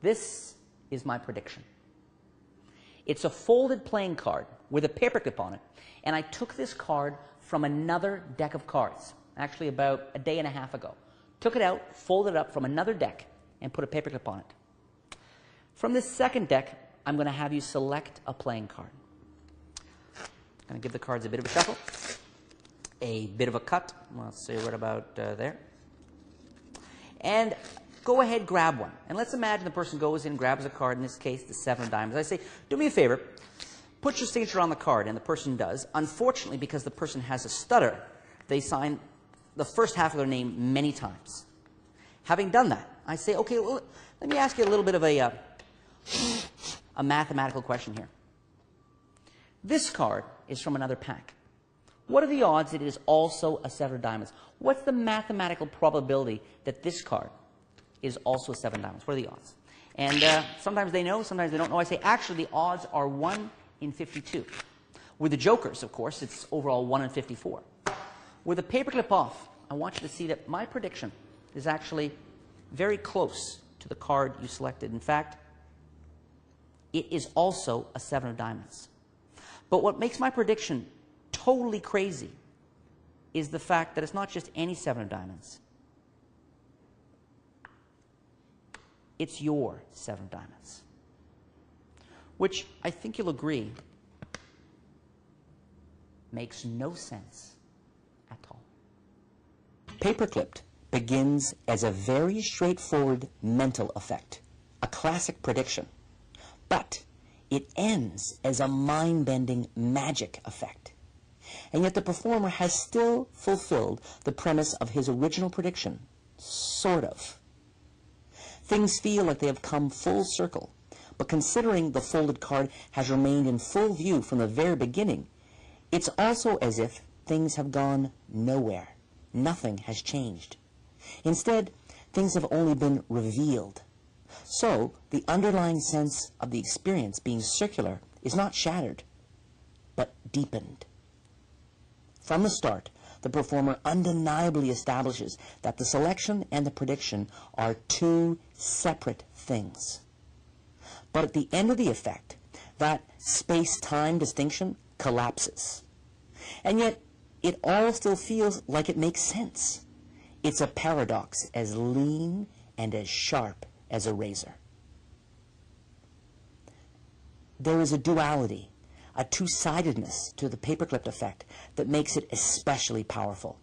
This is my prediction. It's a folded playing card with a paperclip on it, and I took this card from another deck of cards, actually about a day and a half ago. Took it out, folded it up from another deck, and put a paperclip on it. From this second deck, I'm going to have you select a playing card. I'm going to give the cards a bit of a shuffle, a bit of a cut. Let's say right about there. And go ahead, grab one. And let's imagine the person goes in, grabs a card, in this case, the 7 of diamonds. I say, do me a favor, put your signature on the card, and the person does. Unfortunately, because the person has a stutter, they sign the first half of their name many times. Having done that, I say, okay, well, let me ask you a little bit of a mathematical question here. This card is from another pack. What are the odds that it is also a 7 of diamonds? What's the mathematical probability that this card is also a 7 of diamonds? What are the odds? And sometimes they know, sometimes they don't know. I say, actually, the odds are 1 in 52. With the jokers, of course, it's overall 1 in 54. With a paperclip off, I want you to see that my prediction is actually very close to the card you selected. In fact, it is also a 7 of diamonds. But what makes my prediction totally crazy is the fact that it's not just any 7 of diamonds. It's your 7 of diamonds. Which I think you'll agree makes no sense at all. Paperclipped begins as a very straightforward mental effect, a classic prediction. But it ends as a mind-bending magic effect. And yet the performer has still fulfilled the premise of his original prediction, sort of. Things feel like they have come full circle, but considering the folded card has remained in full view from the very beginning, it's also as if things have gone nowhere. Nothing has changed. Instead, things have only been revealed. So, the underlying sense of the experience being circular is not shattered, but deepened. From the start, the performer undeniably establishes that the selection and the prediction are 2 separate things. But at the end of the effect, that space-time distinction collapses. And yet, it all still feels like it makes sense. It's a paradox as lean and as sharp as a razor. There is a duality, a two-sidedness to the paperclipped effect that makes it especially powerful.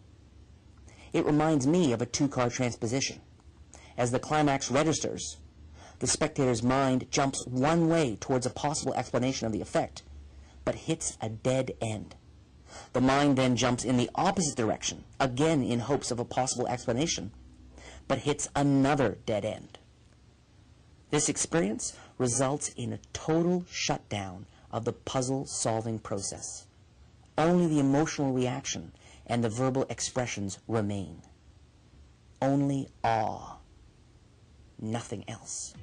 It reminds me of a 2-card transposition. As the climax registers, the spectator's mind jumps one way towards a possible explanation of the effect, but hits a dead end. The mind then jumps in the opposite direction, again in hopes of a possible explanation, but hits another dead end. This experience results in a total shutdown of the puzzle-solving process. Only the emotional reaction and the verbal expressions remain. Only awe, nothing else.